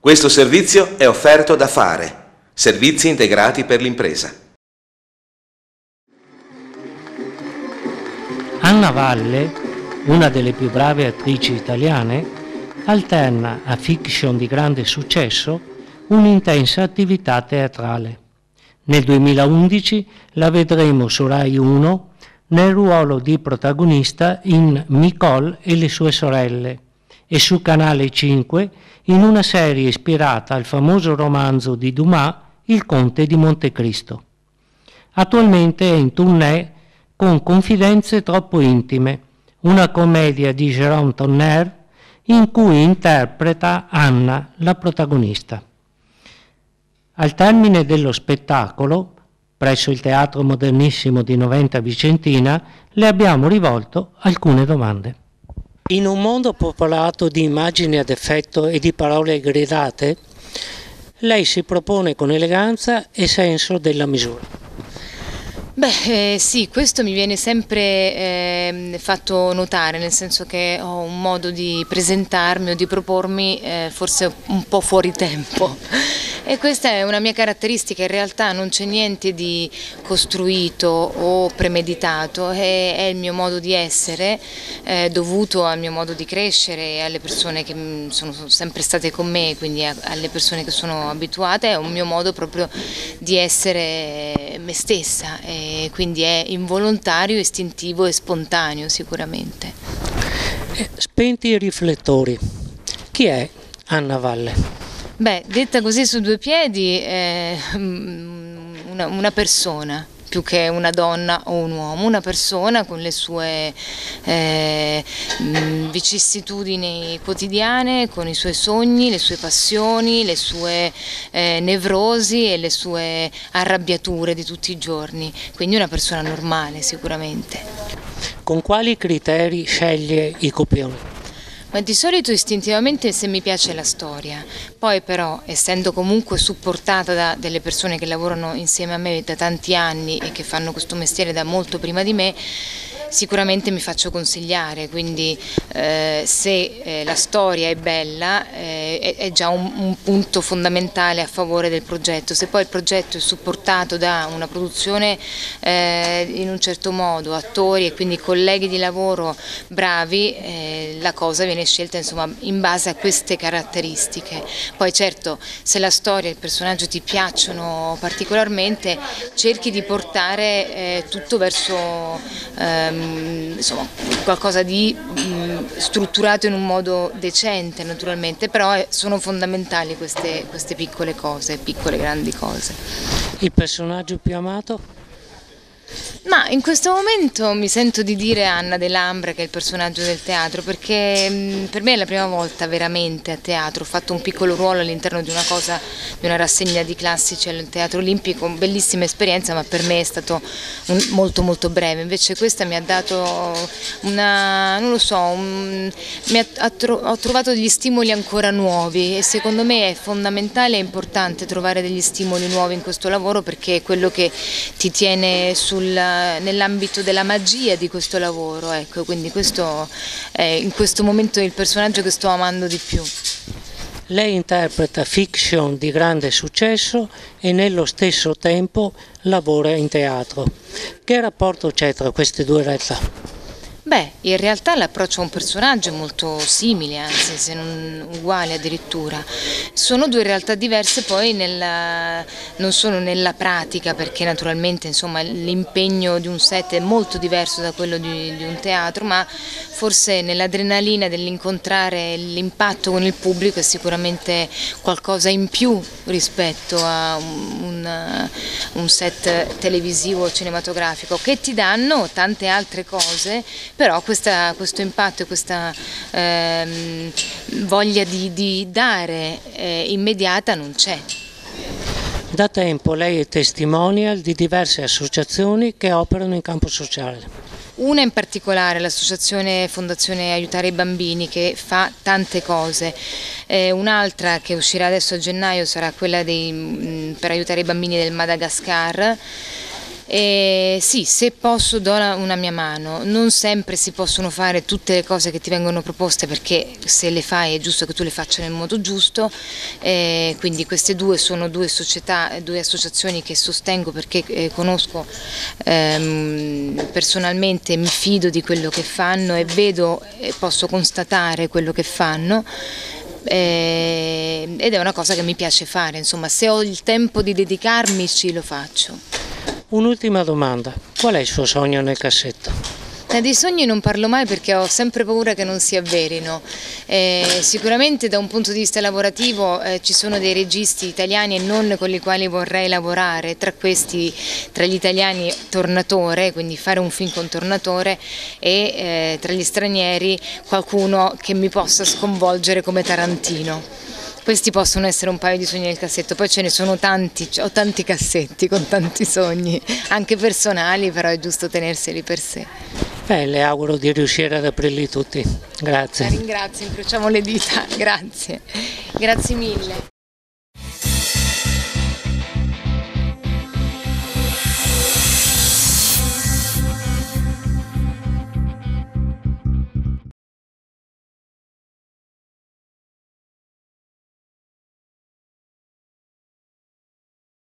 Questo servizio è offerto da Fare, servizi integrati per l'impresa. Anna Valle, una delle più brave attrici italiane, alterna a fiction di grande successo un'intensa attività teatrale. Nel 2011 la vedremo su Rai 1 nel ruolo di protagonista in Nicole e le sue sorelle e su Canale 5 in una serie ispirata al famoso romanzo di Dumas Il Conte di Montecristo. Attualmente è in tournée con Confidenze troppo intime, una commedia di Jérôme Tonnerre in cui interpreta Anna, la protagonista. Al termine dello spettacolo, presso il Teatro Modernissimo di Noventa Vicentina, le abbiamo rivolto alcune domande. In un mondo popolato di immagini ad effetto e di parole gridate, lei si propone con eleganza e senso della misura. Sì, questo mi viene sempre fatto notare, nel senso che ho un modo di presentarmi o di propormi forse un po' fuori tempo. E questa è una mia caratteristica, in realtà non c'è niente di costruito o premeditato, è il mio modo di essere, dovuto al mio modo di crescere e alle persone che sono sempre state con me, quindi alle persone che sono abituate, è un mio modo proprio di essere me stessa, e quindi è involontario, istintivo e spontaneo sicuramente. Spenti i riflettori, chi è Anna Valle? Detta così su due piedi, una persona, più che una donna o un uomo, una persona con le sue vicissitudini quotidiane, con i suoi sogni, le sue passioni, le sue nevrosi e le sue arrabbiature di tutti i giorni, quindi una persona normale sicuramente. Con quali criteri sceglie i copioni? Ma di solito istintivamente se mi piace la storia, poi però essendo comunque supportata da delle persone che lavorano insieme a me da tanti anni e che fanno questo mestiere da molto prima di me, sicuramente mi faccio consigliare, quindi se la storia è bella è già un punto fondamentale a favore del progetto. Se poi il progetto è supportato da una produzione in un certo modo, attori e quindi colleghi di lavoro bravi, la cosa viene scelta insomma in base a queste caratteristiche. Poi certo, se la storia e il personaggio ti piacciono particolarmente, cerchi di portare tutto verso insomma, qualcosa di strutturato in un modo decente naturalmente, però sono fondamentali queste piccole cose, piccole grandi cose. Il personaggio più amato? Ma in questo momento mi sento di dire Anna Delambra, che è il personaggio del teatro, perché per me è la prima volta veramente a teatro. Ho fatto un piccolo ruolo all'interno di una rassegna di classici al Teatro Olimpico, bellissima esperienza, ma per me è stato molto molto breve. Invece questa mi ha dato non lo so, ho trovato degli stimoli ancora nuovi e secondo me è fondamentale e importante trovare degli stimoli nuovi in questo lavoro, perché è quello che ti tiene nell'ambito della magia di questo lavoro, ecco, quindi questo è in questo momento il personaggio che sto amando di più. Lei interpreta fiction di grande successo e nello stesso tempo lavora in teatro. Che rapporto c'è tra queste due realtà? In realtà l'approccio a un personaggio è molto simile, anzi se non uguale addirittura. Sono due realtà diverse poi non solo nella pratica, perché naturalmente insomma, l'impegno di un set è molto diverso da quello di un teatro, ma forse nell'adrenalina dell'incontrare l'impatto con il pubblico è sicuramente qualcosa in più rispetto a un set televisivo o cinematografico, che ti danno tante altre cose, però questo impatto e questa voglia di dare immediata non c'è. Da tempo lei è testimonial di diverse associazioni che operano in campo sociale. Una in particolare, l'associazione Fondazione Aiutare i Bambini, che fa tante cose. Un'altra che uscirà adesso a gennaio sarà quella per aiutare i bambini del Madagascar. Sì, se posso do una mia mano. Non sempre si possono fare tutte le cose che ti vengono proposte, perché se le fai è giusto che tu le faccia nel modo giusto, quindi queste due sono due società, due associazioni che sostengo perché conosco personalmente, mi fido di quello che fanno e vedo e posso constatare quello che fanno. Ed è una cosa che mi piace fare, insomma, se ho il tempo di dedicarmici lo faccio. Un'ultima domanda, qual è il suo sogno nel cassetto? Dei sogni non parlo mai perché ho sempre paura che non si avverino. Sicuramente da un punto di vista lavorativo ci sono dei registi italiani e non con i quali vorrei lavorare, tra questi, tra gli italiani Tornatore, quindi fare un film con Tornatore, e tra gli stranieri qualcuno che mi possa sconvolgere come Tarantino. Questi possono essere un paio di sogni nel cassetto, poi ce ne sono tanti, ho tanti cassetti con tanti sogni, anche personali, però è giusto tenerseli per sé. Le auguro di riuscire ad aprirli tutti. Grazie. La ringrazio, incrociamo le dita, grazie. Grazie mille.